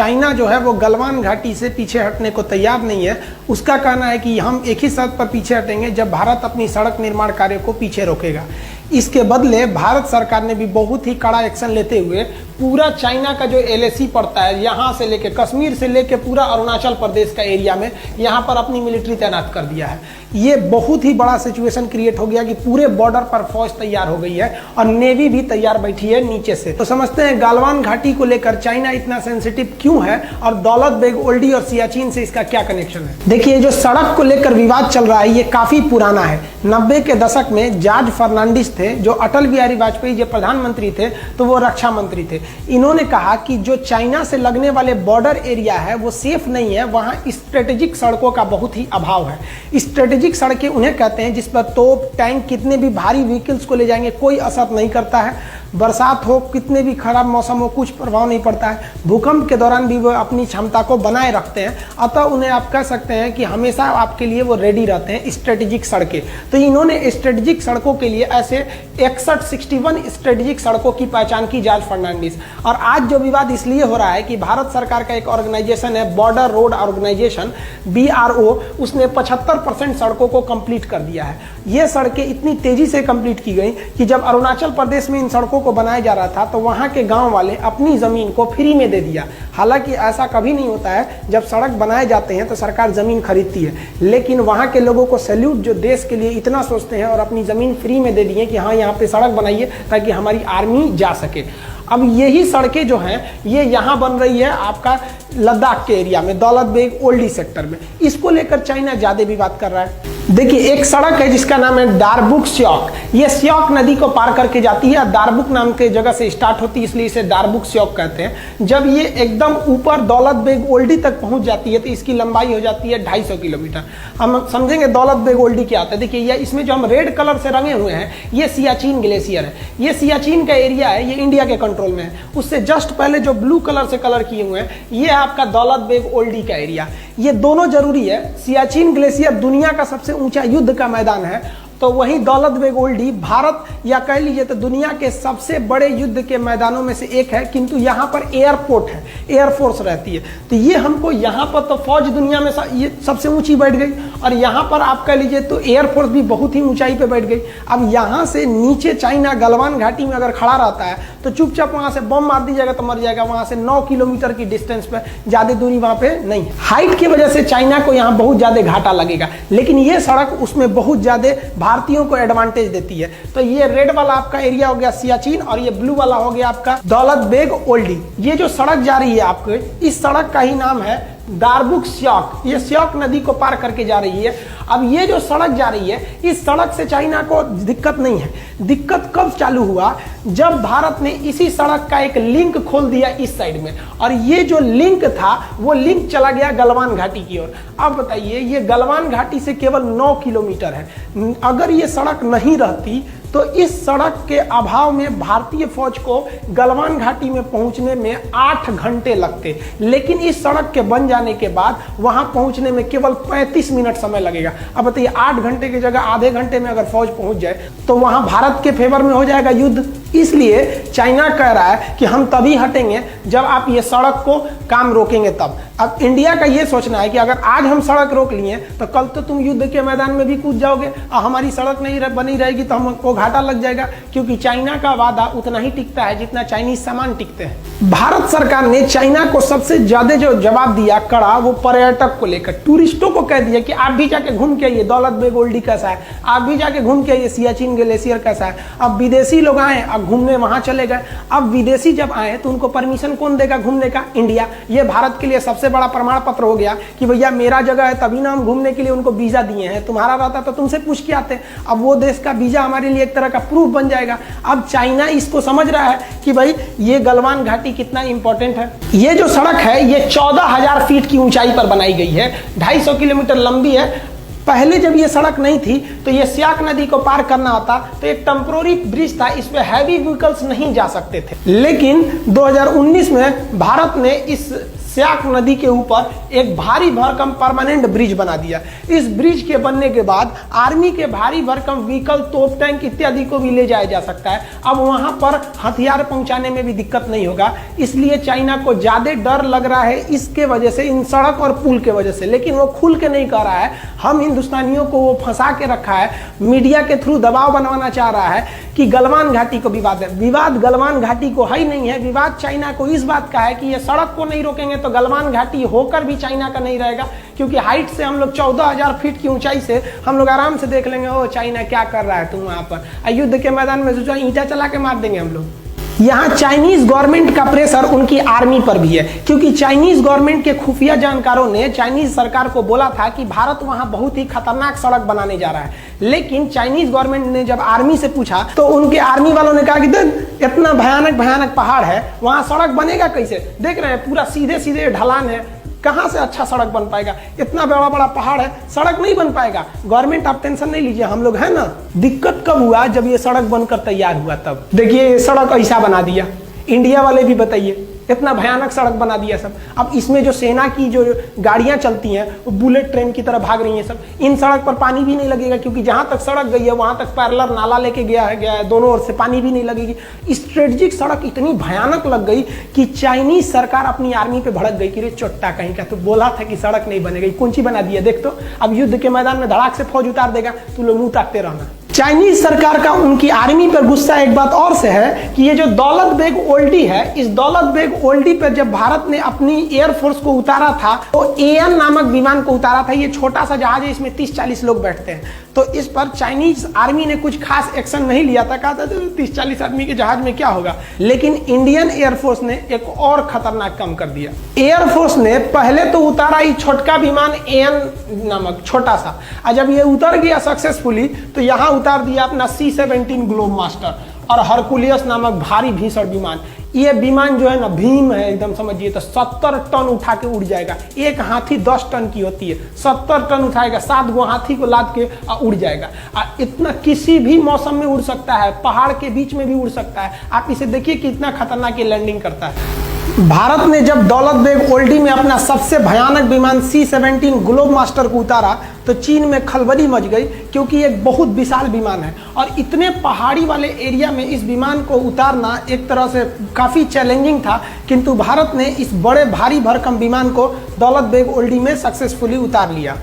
China जो है वो गलवान घाटी से पीछे हटने को तैयार नहीं है। उसका कहना है कि हम एक ही शर्त पर पीछे हटेंगे जब भारत अपनी सड़क निर्माण कार्य को पीछे रोकेगा। इसके बदले भारत सरकार ने भी बहुत ही कड़ा एक्शन लेते हुए पूरा चाइना का जो एलएसी पड़ता है, यहाँ से लेके कश्मीर से लेके पूरा अरुणाचल प्रदेश का एरिया में यहाँ पर अपनी मिलिट्री तैनात कर दिया है। ये बहुत ही बड़ा सिचुएशन क्रिएट हो गया कि पूरे बॉर्डर पर फौज तैयार हो गई है और नेवी भी तैयार बैठी है नीचे से। तो समझते हैं गलवान घाटी को लेकर चाइना इतना सेंसिटिव क्यों है और दौलत बेग ओल्डी और सियाचिन से इसका क्या कनेक्शन है। देखिए, जो सड़क को लेकर विवाद चल रहा है ये काफी पुराना है। 90 के दशक में जॉर्ज फर्नांडिस थे, जो अटल बिहारी वाजपेयी जो प्रधानमंत्री थे तो वो रक्षा मंत्री थे। इन्होंने कहा कि जो चाइना से लगने वाले बॉर्डर एरिया है वो सेफ नहीं है, वहां स्ट्रेटेजिक सड़कों का बहुत ही अभाव है। स्ट्रेटेजिक सड़कें उन्हें कहते हैं जिस पर तोप, टैंक, कितने भी भारी व्हीकल्स को ले जाएंगे कोई असर नहीं करता है। बरसात हो, कितने भी खराब मौसम हो, कुछ प्रभाव नहीं पड़ता है। भूकंप के दौरान भी वो अपनी क्षमता को बनाए रखते हैं, अतः उन्हें आप कह सकते हैं कि हमेशा आपके लिए वो रेडी रहते हैं, स्ट्रेटेजिक सड़कें। तो इन्होंने स्ट्रेटेजिक सड़कों के लिए ऐसे 61 स्ट्रेटेजिक सड़कों की पहचान की जॉर्ज फर्नांडिस। और आज जो विवाद इसलिए हो रहा है कि भारत सरकार का एक ऑर्गेनाइजेशन है बॉर्डर रोड ऑर्गेनाइजेशन BRO, उसने 75% सड़कों को कंप्लीट कर दिया है। ये सड़कें इतनी तेजी से कंप्लीट की गई कि जब अरुणाचल प्रदेश में इन सड़कों को बनाया जा रहा था तो वहां के गांव वाले अपनी जमीन को फ्री में दे दिया। हालांकि ऐसा कभी नहीं होता है, जब सड़क बनाए जाते हैं तो सरकार जमीन खरीदती है, लेकिन वहां के लोगों को सैल्यूट जो देश के लिए इतना सोचते हैं और अपनी जमीन फ्री में दे दिए कि हाँ यहाँ पे सड़क बनाइए ताकि हमारी आर्मी जा सके। अब यही सड़कें जो हैं ये यहाँ बन रही है आपका लद्दाख के एरिया में, दौलत बेग ओल्डी सेक्टर में। इसको लेकर चाइना ज्यादा विवाद कर रहा है। देखिए, एक सड़क है जिसका नाम है दारबुक स्योक। ये स्योक नदी को पार करके जाती है, दारबुक नाम के जगह से स्टार्ट होती है, इसलिए इसे दारबुक स्योक कहते हैं। जब ये एकदम ऊपर दौलत बेग ओल्डी तक पहुंच जाती है तो इसकी लंबाई हो जाती है 250 किलोमीटर। हम समझेंगे दौलत बेग ओल्डी क्या होता है। देखिए, ये इसमें जो हम रेड कलर से रंगे हुए हैं ये सियाचिन ग्लेशियर है। ये सियाचिन का एरिया है, ये इंडिया के कंट्रोल में है। उससे जस्ट पहले जो ब्लू कलर से कलर किए हुए हैं ये आपका दौलत बेग ओल्डी का एरिया। ये दोनों जरूरी है। सियाचिन ग्लेशियर दुनिया का सबसे ऊंचा युद्ध का मैदान है, तो वहीं दौलत बेग ओल्डी भारत या कह लीजिए तो दुनिया के सबसे बड़े युद्ध के मैदानों में से एक है। किंतु यहाँ पर एयरपोर्ट है, एयरफोर्स रहती है, तो ये हमको यहाँ पर तो फौज दुनिया में ये सबसे ऊंची बैठ गई और यहाँ पर आप कह लीजिए तो एयरफोर्स भी बहुत ही ऊंचाई पे बैठ गई। अब यहाँ से नीचे चाइना गलवान घाटी में अगर खड़ा रहता है तो चुपचाप वहाँ से बम मार दीजिएगा तो मर जाएगा। वहाँ से 9 किलोमीटर की डिस्टेंस पे, ज्यादा दूरी वहाँ पे नहीं। हाइट की वजह से चाइना को यहाँ बहुत ज्यादा घाटा लगेगा, लेकिन ये सड़क उसमें बहुत ज्यादा भारतीयों को एडवांटेज देती है। तो ये रेड वाला आपका एरिया हो गया सियाचिन और ये ब्लू वाला हो गया आपका दौलत बेग ओल्डी। ये जो सड़क जा रही है आपको, इस सड़क का ही नाम है दारबुक स्योक। ये स्योक नदी को पार करके जा रही है। अब ये जो सड़क जा रही है इस सड़क से चाइना को दिक्कत नहीं है। दिक्कत कब चालू हुआ, जब भारत ने इसी सड़क का एक लिंक खोल दिया इस साइड में, और ये जो लिंक था वो लिंक चला गया गलवान घाटी की ओर। अब बताइए, ये गलवान घाटी से केवल 9 किलोमीटर है। अगर ये सड़क नहीं रहती तो इस सड़क के अभाव में भारतीय फौज को गलवान घाटी में पहुंचने में 8 घंटे लगते, लेकिन इस सड़क के बन जाने के बाद वहां पहुंचने में केवल 35 मिनट समय लगेगा। अब बताइए, 8 घंटे की जगह आधे घंटे में अगर फौज पहुंच जाए तो वहां भारत के फेवर में हो जाएगा युद्ध। इसलिए चाइना कह रहा है कि हम तभी हटेंगे जब आप ये सड़क को काम रोकेंगे तब। अब इंडिया का ये सोचना है कि अगर आज हम सड़क रोक लिए तो कल तो तुम युद्ध के मैदान में भी कूद जाओगे और हमारी सड़क नहीं बनी रहेगी तो हमको घाटा लग जाएगा, क्योंकि चाइना का वादा उतना ही टिकता है जितना चाइनीज सामान टिकते हैं। भारत सरकार ने चाइना को सबसे ज्यादा जो जवाब दिया कड़ा, वो पर्यटक को लेकर टूरिस्टों को कह दिया कि आप भी जाके घूम के आइए दौलत बेग ओल्डी कैसा है, आप भी जाके घूम के आइए सियाचिन ग्लेशियर कैसा है। अब विदेशी लोग आए, अब घूमने वहां चले गए। अब विदेशी जब आए तो उनको परमिशन कौन देगा घूमने का? इंडिया। ये भारत के लिए सबसे बड़ा प्रमाण पत्र हो गया कि भैया मेरा जगह है, तभी ना हम घूमने के लिए उनको वीजा दिए हैं। तुम्हारा रहता तो तुमसे पूछ के आते। अब वो देश का वीजा हमारे लिए एक तरह का प्रूफ बन जाएगा। अब चाइना इसको समझ रहा है कि भाई ये गलवान घाटी कितना इंपॉर्टेंट है। ये जो सड़क है ये 14,000 फीट की ऊंचाई पर बनाई गई है, 250 किलोमीटर लंबी है। पहले जब ये सड़क नहीं थी तो ये स्याक नदी को पार करना होता तो एक टेम्पोररी ब्रिज था, इसमें हैवी व्हीकल्स नहीं जा सकते थे। लेकिन 2019 में भारत ने इस स्याक नदी के ऊपर एक भारी भरकम परमानेंट ब्रिज बना दिया। इस ब्रिज के बनने के बाद आर्मी के भारी भरकम व्हीकल, तोप टैंक इत्यादि को भी ले जाया जा सकता है। अब वहां पर हथियार पहुंचाने में भी दिक्कत नहीं होगा, इसलिए चाइना को ज्यादा डर लग रहा है इसके वजह से, इन सड़क और पुल के वजह से। लेकिन वो खुल के नहीं कह रहा है, हम हिंदुस्तानियों को वो फंसा के रखा है, मीडिया के थ्रू दबाव बनवाना चाह रहा है कि गलवान घाटी को विवाद है। विवाद गलवान घाटी को है ही नहीं है, विवाद चाइना को इस बात का है कि ये सड़क को नहीं रोकेंगे तो गलवान घाटी होकर भी चाइना का नहीं रहेगा, क्योंकि हाइट से हम लोग 14,000 फीट की ऊंचाई से हम लोग आराम से देख लेंगे, ओ चाइना क्या कर रहा है तुम वहां पर। युद्ध के मैदान में सोचा ईंटा चला के मार देंगे हम लोग। यहाँ चाइनीज गवर्नमेंट का प्रेशर उनकी आर्मी पर भी है, क्योंकि चाइनीज गवर्नमेंट के खुफिया जानकारों ने चाइनीज सरकार को बोला था कि भारत वहां बहुत ही खतरनाक सड़क बनाने जा रहा है। लेकिन चाइनीज गवर्नमेंट ने जब आर्मी से पूछा तो उनके आर्मी वालों ने कहा कि देख इतना भयानक भयानक पहाड़ है, वहां सड़क बनेगा कैसे? देख रहे हैं पूरा सीधे सीधे ढलान है, कहां से अच्छा सड़क बन पाएगा? इतना बड़ा बड़ा पहाड़ है, सड़क नहीं बन पाएगा। गवर्नमेंट आप टेंशन नहीं लीजिए, हम लोग है ना। दिक्कत कब हुआ? जब ये सड़क बनकर तैयार हुआ तब। देखिए ये सड़क ऐसा बना दिया, इंडिया वाले भी बताइए इतना भयानक सड़क बना दिया सब। अब इसमें जो सेना की जो गाड़ियां चलती हैं वो बुलेट ट्रेन की तरह भाग रही हैं सब। इन सड़क पर पानी भी नहीं लगेगा, क्योंकि जहां तक सड़क गई है वहां तक पैरेलल नाला लेके गया है, दोनों ओर से पानी भी नहीं लगेगी। स्ट्रेटेजिक सड़क इतनी भयानक लग गई कि चाइनीज सरकार अपनी आर्मी पे भड़क गई कि रे चोट्टा कहीं का, तो बोला था कि सड़क नहीं बनेगी, कौन सी बना दिया देख तो। अब युद्ध के मैदान में धड़ाक से फौज उतार देगा, तू लोग मुंह ताकते रहना। चाइनीज सरकार का उनकी आर्मी पर गुस्सा एक बात और से है कि ये जो दौलत बेग ओल्डी है, इस दौलत बेग ओल्डी पर जब भारत ने अपनी एयरफोर्स को उतारा था तो एएन नामक विमान को उतारा था। ये छोटा सा जहाज है, इसमें 30-40 लोग बैठते हैं। तो इस पर चाइनीज आर्मी ने कुछ खास एक्शन नहीं लिया था, कहा था 30-40 आदमी के जहाज में क्या होगा। लेकिन इंडियन एयरफोर्स ने एक और खतरनाक काम कर दिया। एयरफोर्स ने पहले तो उतारा ही छोटका विमान एएन नामक छोटा सा, और जब ये उतर गया सक्सेसफुली तो यहाँ उतार दिया अपना C-17 ग्लोब मास्टर और हरकुलियस नामक भारी भीषण विमान। ये विमान जो है ना भीम है एकदम, समझिए तो 70 टन उठा के उड़ जाएगा। एक हाथी 10 टन की होती है, 70 टन उठाएगा, 7 गो हाथी को लाद के उड़ जाएगा। इतना किसी भी मौसम में उड़ सकता है, पहाड़ के बीच में भी उड़ सकता है। आप इसे देखिए कितना खतरनाक ये लैंडिंग करता है। भारत ने जब दौलत बेग ओल्डी में अपना सबसे भयानक विमान C-17 ग्लोब मास्टर को उतारा तो चीन में खलबली मच गई, क्योंकि ये बहुत विशाल विमान है और इतने पहाड़ी वाले एरिया में इस विमान को उतारना एक तरह से काफ़ी चैलेंजिंग था। किंतु भारत ने इस बड़े भारी भरकम विमान को दौलत बेग ओल्डी में सक्सेसफुली उतार लिया।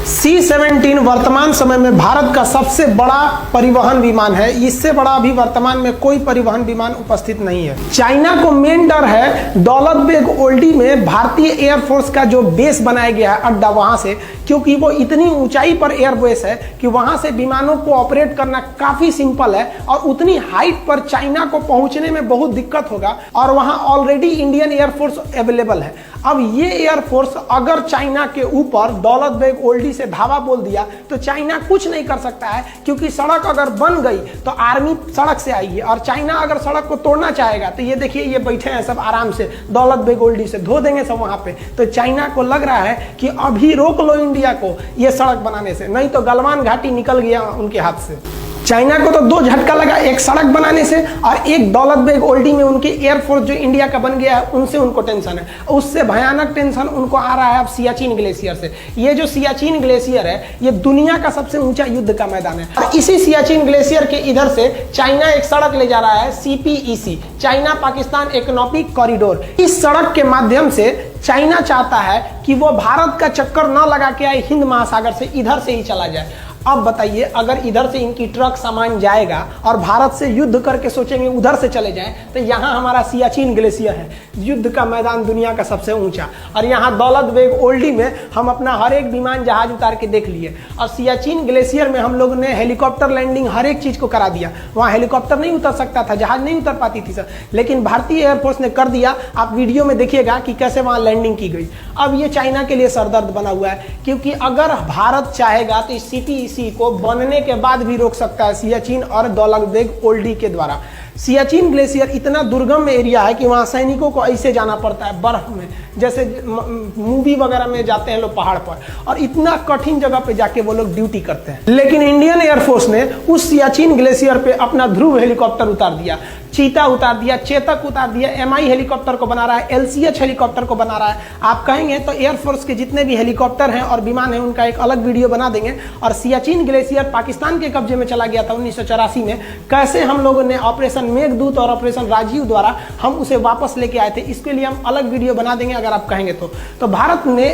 C-17 वर्तमान समय में भारत का सबसे बड़ा परिवहन विमान है। इससे बड़ा अभी वर्तमान में कोई परिवहन विमान उपस्थित नहीं है। चाइना को मेन डर है दौलत बेग ओल्डी में भारतीय एयरफोर्स का जो बेस बनाया गया है अड्डा, वहां से, क्योंकि वो इतनी ऊंचाई पर एयरबेस है कि वहां से विमानों को ऑपरेट करना काफी सिंपल है और उतनी हाइट पर चाइना को पहुंचने में बहुत दिक्कत होगा। और वहां ऑलरेडी इंडियन एयरफोर्स अवेलेबल है। अब ये एयरफोर्स अगर चाइना के ऊपर दौलत बेग ओल्डी से धावा बोल दिया तो चाइना कुछ नहीं कर सकता है, क्योंकि सड़क अगर बन गई तो आर्मी सड़क से आएगी और चाइना अगर सड़क को तोड़ना चाहेगा तो ये देखिए ये बैठे हैं सब आराम से, दौलत बेग ओल्डी से धो देंगे सब वहां पे। तो चाइना को लग रहा है कि अभी रोक लो इंडिया को ये सड़क बनाने से, नहीं तो गलवान घाटी निकल गया उनके हाथ से। चाइना को तो 2 झटका लगा, एक सड़क बनाने से और एक दौलत बेग ओल्डी में उनके एयरफोर्स जो इंडिया का बन गया है उनसे उनको टेंशन है। उससे भयानक टेंशन उनको आ रहा है अब सियाचिन ग्लेशियर से। ये जो सियाचिन ग्लेशियर है ये दुनिया का सबसे ऊंचा युद्ध का मैदान है और इसी सियाचिन ग्लेशियर के इधर से चाइना एक सड़क ले जा रहा है CPEC, China Pakistan economic corridor. इस सड़क के माध्यम से चाइना चाहता है कि वो भारत का चक्कर न लगा के आए हिंद महासागर से, इधर से ही चला जाए। अब बताइए अगर इधर से इनकी ट्रक सामान जाएगा और भारत से युद्ध करके सोचेंगे उधर से चले जाएं, तो यहाँ हमारा सियाचिन ग्लेशियर है, युद्ध का मैदान दुनिया का सबसे ऊंचा, और यहाँ दौलत बेग ओल्डी में हम अपना हर एक विमान जहाज उतार के देख लिए। और सियाचिन ग्लेशियर में हम लोग ने हेलीकॉप्टर लैंडिंग हर एक चीज को करा दिया। वहाँ हेलीकॉप्टर नहीं उतर सकता था, जहाज नहीं उतर पाती थी सर, लेकिन भारतीय एयरफोर्स ने कर दिया। आप वीडियो में देखिएगा कि कैसे वहाँ लैंडिंग की गई। अब ये चाइना के लिए सरदर्द बना हुआ है, क्योंकि अगर भारत चाहेगा तो इस CPEC को बनने के बाद भी रोक सकता है सियाचिन और दौलत बेग ओल्डी के द्वारा। सियाचिन ग्लेशियर इतना दुर्गम एरिया है कि वहाँ सैनिकों को ऐसे जाना पड़ता है बर्फ में, जैसे मूवी वगैरह में जाते हैं लोग पहाड़ पर, और इतना कठिन जगह पे जाके वो लोग ड्यूटी करते हैं। लेकिन इंडियन एयरफोर्स ने उस सियाचिन ग्लेशियर पे अपना ध्रुव हेलीकॉप्टर उतार दिया, चीता उतार दिया, चेतक उतार दिया, MI हेलीकॉप्टर को बना रहा है, LCH हेलीकॉप्टर को बना रहा है। आप कहेंगे तो एयरफोर्स के जितने भी हेलीकॉप्टर हैं और विमान हैं उनका एक अलग वीडियो बना देंगे। और सियाचिन ग्लेशियर पाकिस्तान के कब्जे में चला गया था 1984 में, कैसे हम लोगों ने ऑपरेशन मेघदूत और ऑपरेशन राजीव द्वारा हम उसे वापस लेके आए थे, इसके लिए हम अलग वीडियो बना देंगे अगर आप कहेंगे तो भारत ने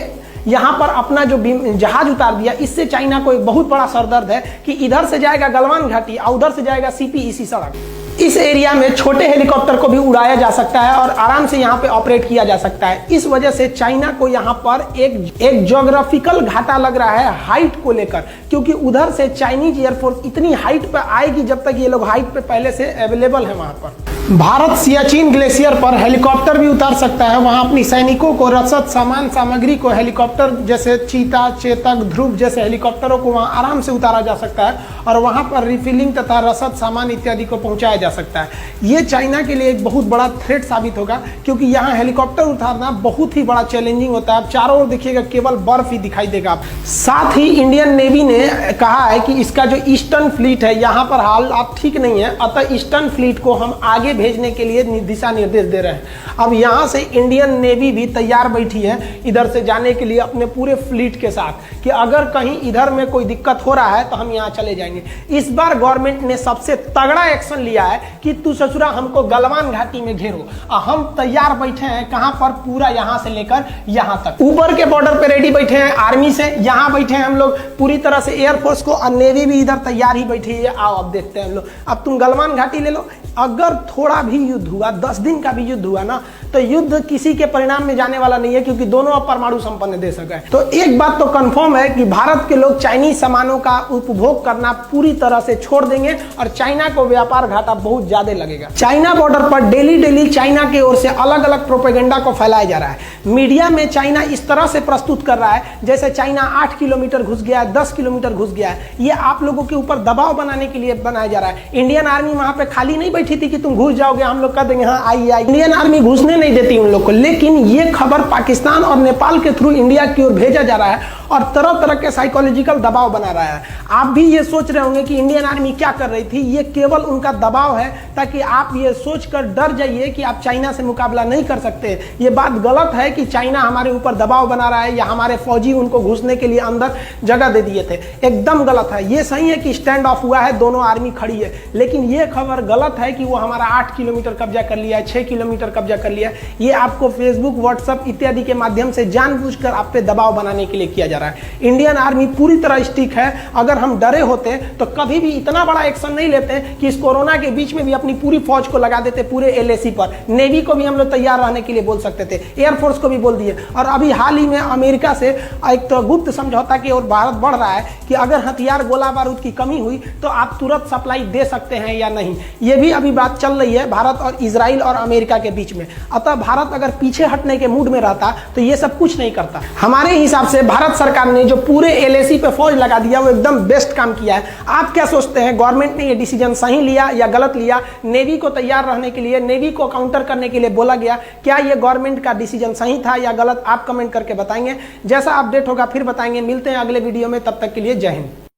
यहां पर अपना जो जहाज उतार दिया, इससे चाइना को एक बहुत बड़ा सरदर्द है कि इधर से जाएगा गलवान घाटी और उधर से जाएगा CPEC सड़क। इस एरिया में छोटे हेलीकॉप्टर को भी उड़ाया जा सकता है और आराम से यहाँ पे ऑपरेट किया जा सकता है। इस वजह से चाइना को यहाँ पर एक ज्योग्राफिकल घाटा लग रहा है हाइट को लेकर, क्योंकि उधर से चाइनीज एयरफोर्स इतनी हाइट पे आएगी जब तक ये लोग हाइट पे पहले से अवेलेबल है वहां पर। भारत सियाचिन ग्लेशियर पर हेलीकॉप्टर भी उतार सकता है, वहां अपनी सैनिकों को रसद सामान सामग्री को हेलीकॉप्टर जैसे चीता, चेतक, ध्रुव जैसे हेलीकॉप्टरों को वहां आराम से उतारा जा सकता है और वहां पर रिफिलिंग तथा रसद सामान इत्यादि को पहुंचाया जा सकता है। ये चाइना के लिए एक बहुत बड़ा थ्रेट साबित होगा, क्योंकि यहाँ हेलीकॉप्टर उतारना बहुत ही बड़ा चैलेंजिंग होता है। आप चारों ओर देखिएगा केवल बर्फ ही दिखाई देगा। साथ ही इंडियन नेवी ने कहा है कि इसका जो ईस्टर्न फ्लीट है यहाँ पर हालात ठीक नहीं है, अतः ईस्टर्न फ्लीट को हम आगे भेजने के लिए दिशा निर्देश दे रहे हैं। अब यहां से इंडियन नेवी भी तैयार बैठी है इधर से जाने के लिए अपने पूरे फ्लीट के साथ, कि अगर कहीं इधर में कोई दिक्कत हो रहा है तो हम यहां चले जाएंगे। इस बार गवर्नमेंट ने सबसे तगड़ा एक्शन लिया है कि तू ससुरा हमको गलवान घाटी में घेरो, हम तैयार बैठे हैं। कहां पर? पूरा यहां से लेकर यहां तक, ऊपर के बॉर्डर पे रेडी बैठे हैं आर्मी से, यहां बैठे हैं हम लोग पूरी तरह से एयरफोर्स को, और नेवी भी इधर तैयार ही बैठी है। आओ अब देखते हैं हम लोग। अब तुम गलवान घाटी ले लो। अगर थोड़ा भी युद्ध हुआ, 10 दिन का भी युद्ध हुआ ना, तो युद्ध किसी के परिणाम में जाने वाला नहीं है, क्योंकि दोनों अब परमाणु संपन्न देश है। तो एक बात तो कंफर्म है कि भारत के लोग चाइनीज सामानों का उपभोग करना पूरी तरह से छोड़ देंगे और चाइना को व्यापार घाटा बहुत ज्यादा लगेगा। चाइना बॉर्डर पर डेली चाइना की ओर से अलग अलग प्रोपेगेंडा को फैलाया जा रहा है। मीडिया में चाइना इस तरह से प्रस्तुत कर रहा है जैसे चाइना 8 किलोमीटर घुस गया है, 10 किलोमीटर घुस गया है। ये आप लोगों के ऊपर दबाव बनाने के लिए बनाया जा रहा है। इंडियन आर्मी वहां पे खाली नहीं बैठी थी कि तुम घुस जाओगे, हम लोग कह देंगे हाँ आइए। इंडियन आर्मी घुसने नहीं देती उन लोग को, लेकिन ये खबर पाकिस्तान और नेपाल के थ्रू इंडिया की ओर भेजा जा रहा है और तरह तरह के साइकोलॉजिकल दबाव बना रहा है। आप भी ये सोच रहे होंगे कि इंडियन आर्मी क्या कर रही थी, ये केवल उनका दबाव है ताकि आप ये सोचकर डर जाइए कि आप चाइना से मुकाबला नहीं कर सकते। ये बात गलत है कि चाइना हमारे ऊपर दबाव बना रहा है या हमारे फौजी उनको घुसने के लिए अंदर जगह दे दिए थे, एकदम गलत है। ये सही है कि स्टैंड ऑफ हुआ है, दोनों आर्मी खड़ी है, लेकिन ये खबर गलत है कि वो हमारा 8 किलोमीटर कब्जा कर लिया है, 6 किलोमीटर कब्जा कर लिया है। ये आपको फेसबुक, व्हाट्सएप इत्यादि के माध्यम से जानबूझकर आप पे दबाव बनाने के लिए किया जा रहा है। इंडियन आर्मी पूरी तरह स्टिक है। अगर हम डरे होते तो कभी भी इतना बड़ा एक्शन नहीं लेते कि इस कोरोना के बीच में भी अपनी पूरी फौज को लगा देते पूरे LAC पर। नेवी को भी हम लोग तैयार रहने के लिए बोल सकते थे, एयरफोर्स को भी बोल दिए। और अभी हाल ही में अमेरिका से एक तो गुप्त समझौता की ओर भारत बढ़ रहा है कि अगर हथियार, गोला बारूद की कमी हुई तो आप तुरंत सप्लाई दे सकते हैं या नहीं। ये भी अभी बात चल रही है भारत और इजराइल और अमेरिका के बीच में। अतः भारत अगर पीछे हटने के मूड में रहता तो ये सब कुछ नहीं करता। हमारे हिसाब से भारत सरकार ने जो पूरे LAC पे फौज लगा दिया वो एकदम बेस्ट काम किया है। आप क्या सोचते हैं, गवर्नमेंट ने ये डिसीजन सही लिया या गलत लिया? नेवी को तैयार रहने के लिए, नेवी को काउंटर करने के लिए बोला गया, क्या ये गवर्नमेंट का डिसीजन सही था या गलत? आप कमेंट करके बताएंगे। जैसा अपडेट होगा फिर बताएंगे। मिलते हैं अगले वीडियो में, तब तक के लिए जय हिंद।